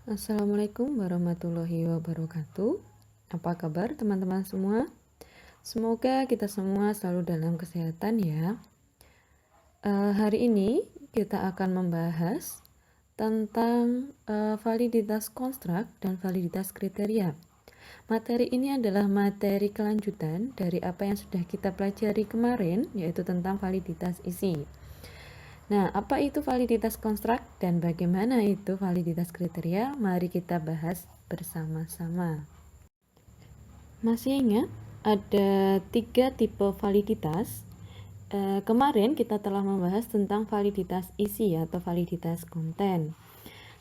Assalamualaikum warahmatullahi wabarakatuh. Apa kabar teman-teman semua? Semoga kita semua selalu dalam kesehatan ya. Hari ini kita akan membahas tentang validitas konstruk dan validitas kriteria. Materi ini adalah materi kelanjutan dari apa yang sudah kita pelajari kemarin, yaitu tentang validitas isi. Nah, apa itu validitas konstruk dan bagaimana itu validitas kriteria? Mari kita bahas bersama-sama. Masih ingat ada 3 tipe validitas? Kemarin kita telah membahas tentang validitas isi atau validitas konten.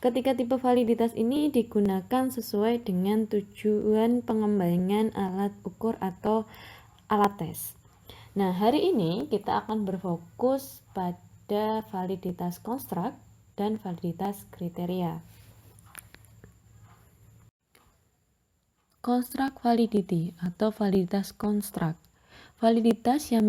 Ketiga tipe validitas ini digunakan sesuai dengan tujuan pengembangan alat ukur atau alat tes. Nah, hari ini kita akan berfokus pada validitas konstruk dan validitas kriteria. Konstruk validity atau validitas konstruk. Validitas yang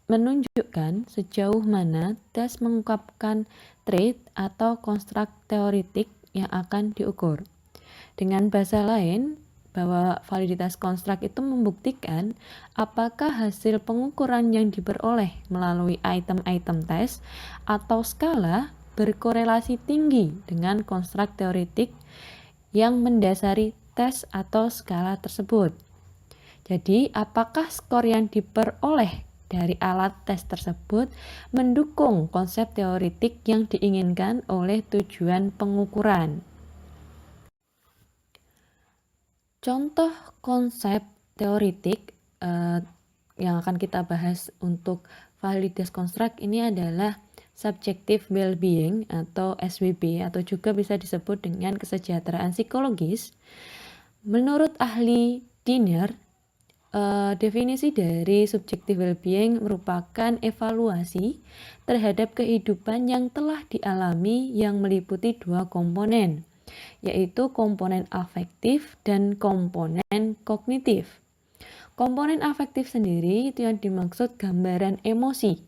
menunjukkan sejauh mana tes mengungkapkan trait atau konstruk teoretik yang akan diukur. Dengan bahasa lain, bahwa validitas konstruk itu membuktikan apakah hasil pengukuran yang diperoleh melalui item-item tes atau skala berkorelasi tinggi dengan konstruk teoretik yang mendasari tes atau skala tersebut. Jadi, apakah skor yang diperoleh dari alat tes tersebut mendukung konsep teoretik yang diinginkan oleh tujuan pengukuran. Contoh konsep teoretik yang akan kita bahas untuk validitas konstruk ini adalah subjective well-being atau SWB atau juga bisa disebut dengan kesejahteraan psikologis. Menurut ahli Dinner, definisi dari subjective well-being merupakan evaluasi terhadap kehidupan yang telah dialami yang meliputi 2 komponen, yaitu komponen afektif dan komponen kognitif. Komponen afektif sendiri itu yang dimaksud gambaran emosi,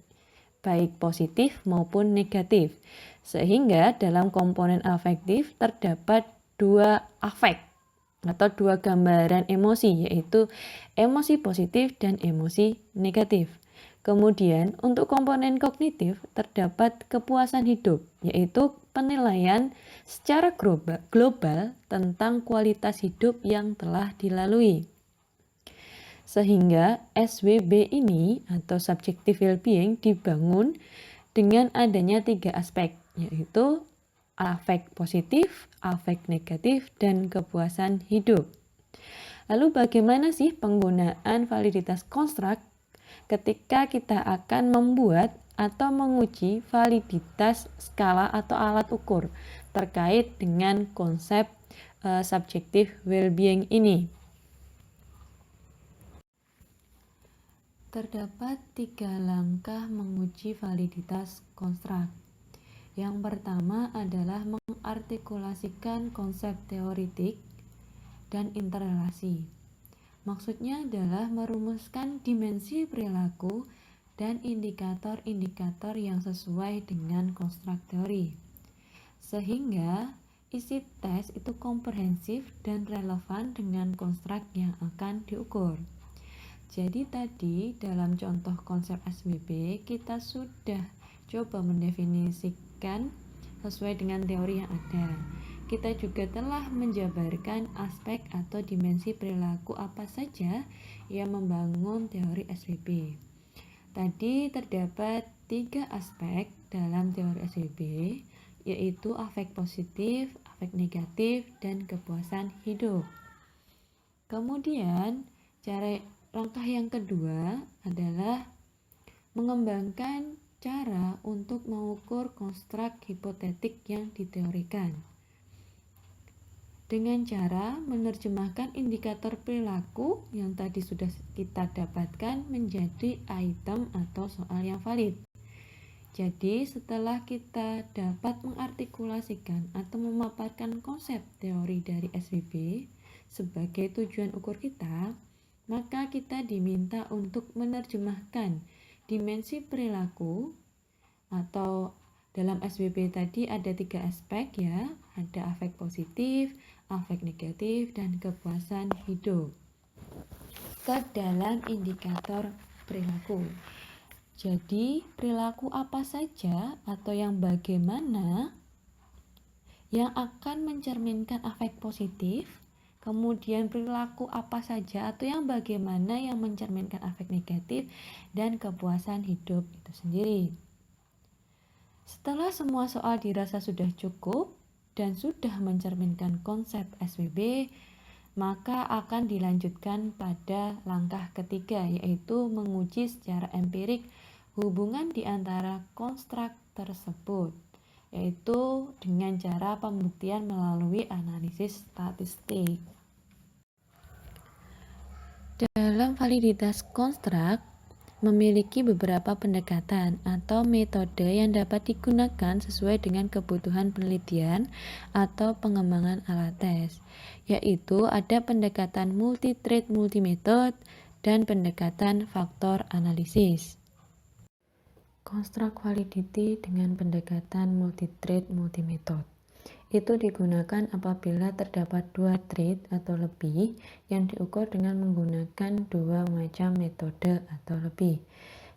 baik positif maupun negatif. Sehingga dalam komponen afektif terdapat 2 afek atau 2 gambaran emosi, yaitu emosi positif dan emosi negatif. Kemudian untuk komponen kognitif terdapat kepuasan hidup, yaitu penilaian secara global tentang kualitas hidup yang telah dilalui. Sehingga SWB ini atau subjective well-being dibangun dengan adanya 3 aspek, yaitu afek positif, afek negatif, dan kepuasan hidup. Lalu bagaimana sih penggunaan validitas konstruk ketika kita akan membuat atau menguji validitas skala atau alat ukur terkait dengan konsep subjective well-being ini? Terdapat 3 langkah menguji validitas konstruk. Yang pertama adalah mengartikulasikan konsep teoretik dan interrelasi. Maksudnya adalah merumuskan dimensi perilaku dan indikator-indikator yang sesuai dengan konstruk teori. Sehingga isi tes itu komprehensif dan relevan dengan konstruk yang akan diukur. Jadi tadi dalam contoh konsep SWB kita sudah coba mendefinisikan sesuai dengan teori yang ada. Kita juga telah menjabarkan aspek atau dimensi perilaku apa saja yang membangun teori SWB. Tadi terdapat 3 aspek dalam teori SWB, yaitu afek positif, afek negatif, dan kepuasan hidup. Kemudian langkah yang kedua adalah mengembangkan cara untuk mengukur konstruk hipotetik yang diteorikan dengan cara menerjemahkan indikator perilaku yang tadi sudah kita dapatkan menjadi item atau soal yang valid. Jadi setelah kita dapat mengartikulasikan atau memaparkan konsep teori dari SWB sebagai tujuan ukur kita, maka kita diminta untuk menerjemahkan dimensi perilaku atau dalam SWB tadi ada 3 aspek ya, ada afek positif, afek negatif, dan kepuasan hidup ke dalam indikator perilaku. Jadi perilaku apa saja atau yang bagaimana yang akan mencerminkan afek positif, kemudian perilaku apa saja atau yang bagaimana yang mencerminkan afek negatif, dan kepuasan hidup itu sendiri. Setelah semua soal dirasa sudah cukup dan sudah mencerminkan konsep SWB, maka akan dilanjutkan pada langkah ketiga, yaitu menguji secara empirik hubungan di antara konstruk tersebut, yaitu dengan cara pembuktian melalui analisis statistik. Dalam validitas konstruk memiliki beberapa pendekatan atau metode yang dapat digunakan sesuai dengan kebutuhan penelitian atau pengembangan alat tes, yaitu ada pendekatan multi-trait multimetode dan pendekatan faktor analisis. Konstruk validity dengan pendekatan multi-trait multimetode itu digunakan apabila terdapat 2 trait atau lebih yang diukur dengan menggunakan 2 macam metode atau lebih.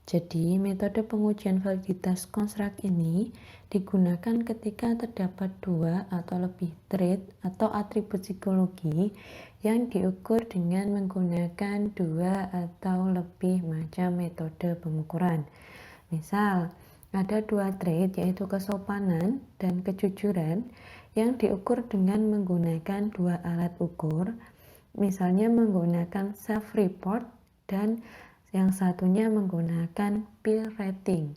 Jadi, metode pengujian validitas konstruk ini digunakan ketika terdapat 2 atau lebih trait atau atribut psikologi yang diukur dengan menggunakan 2 atau lebih macam metode pengukuran. Misal, ada 2 trait yaitu kesopanan dan kejujuran yang diukur dengan menggunakan 2 alat ukur, misalnya menggunakan self-report dan yang satunya menggunakan peer rating.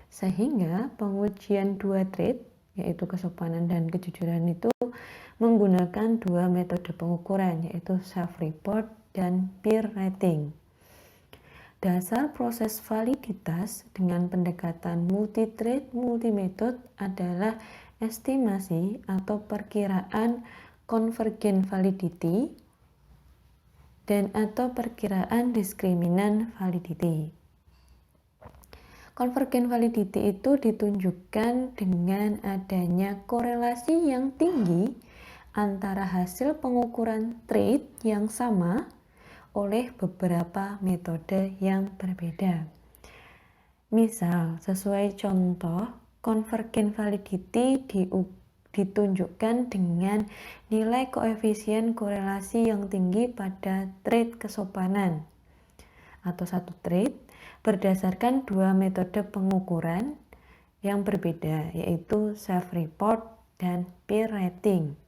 Sehingga pengujian 2 trait yaitu kesopanan dan kejujuran itu menggunakan 2 metode pengukuran yaitu self-report dan peer rating. Dasar proses validitas dengan pendekatan multi-trait multimetode adalah estimasi atau perkiraan convergent validity dan atau perkiraan diskriminan validity. Convergent validity itu ditunjukkan dengan adanya korelasi yang tinggi antara hasil pengukuran trait yang sama oleh beberapa metode yang berbeda. Misal, sesuai contoh, convergent validity ditunjukkan dengan nilai koefisien korelasi yang tinggi pada trait kesopanan atau satu trait berdasarkan 2 metode pengukuran yang berbeda, yaitu self-report dan peer rating.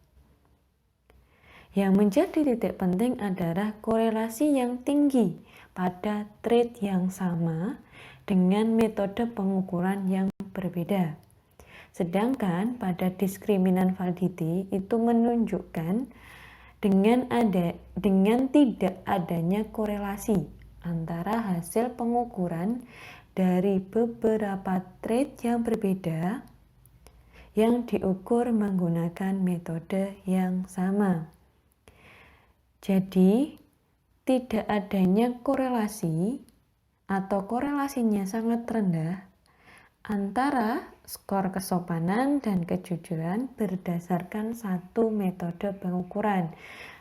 Yang menjadi titik penting adalah korelasi yang tinggi pada trait yang sama dengan metode pengukuran yang berbeda. Sedangkan pada diskriminan validity itu menunjukkan dengan tidak adanya korelasi antara hasil pengukuran dari beberapa trait yang berbeda yang diukur menggunakan metode yang sama. Jadi, tidak adanya korelasi atau korelasinya sangat rendah antara skor kesopanan dan kejujuran berdasarkan satu metode pengukuran,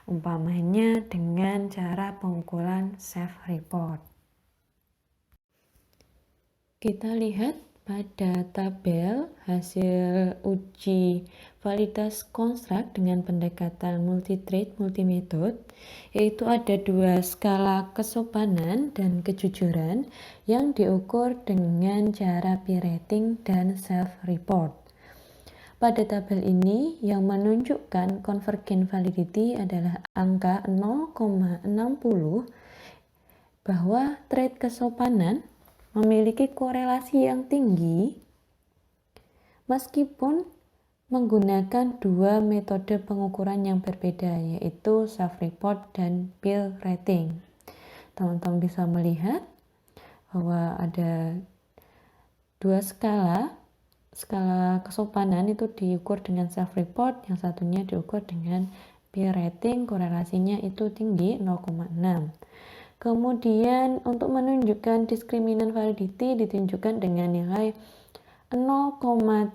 umpamanya dengan cara pengukuran self-report. Kita lihat pada tabel hasil uji validitas konstruk dengan pendekatan multi-trait multimetode, yaitu ada 2 skala kesopanan dan kejujuran yang diukur dengan cara peer rating dan self-report. Pada tabel ini yang menunjukkan convergent validity adalah angka 0,60, bahwa trait kesopanan memiliki korelasi yang tinggi meskipun menggunakan 2 metode pengukuran yang berbeda, yaitu self-report dan peer rating. Teman-teman bisa melihat bahwa ada 2 skala kesopanan itu diukur dengan self-report, yang satunya diukur dengan peer rating, korelasinya itu tinggi 0,6. Kemudian untuk menunjukkan diskriminan validity ditunjukkan dengan nilai 0,30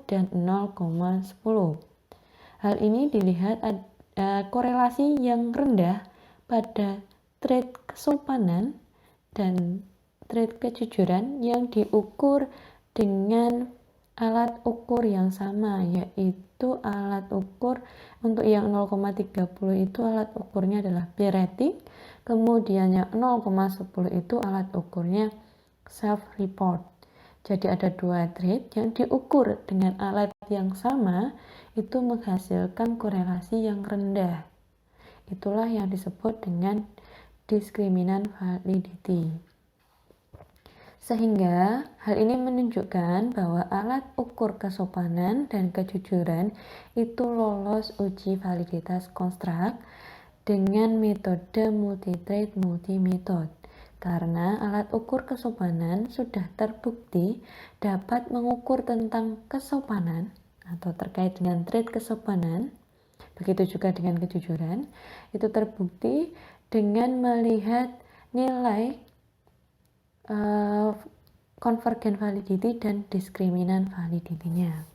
dan 0,10. Hal ini dilihat korelasi yang rendah pada trait kesopanan dan trait kejujuran yang diukur dengan alat ukur yang sama, yaitu alat ukur untuk yang 0,30 itu alat ukurnya adalah peer rating, kemudian yang 0,10 itu alat ukurnya self report. Jadi ada dua trait yang diukur dengan alat yang sama, itu menghasilkan korelasi yang rendah. Itulah yang disebut dengan diskriminan validity. Sehingga hal ini menunjukkan bahwa alat ukur kesopanan dan kejujuran itu lolos uji validitas konstruk dengan metode multi-trait multi-metode. Karena alat ukur kesopanan sudah terbukti dapat mengukur tentang kesopanan atau terkait dengan trait kesopanan, begitu juga dengan kejujuran, itu terbukti dengan melihat nilai convergent validity dan diskriminan validity-nya.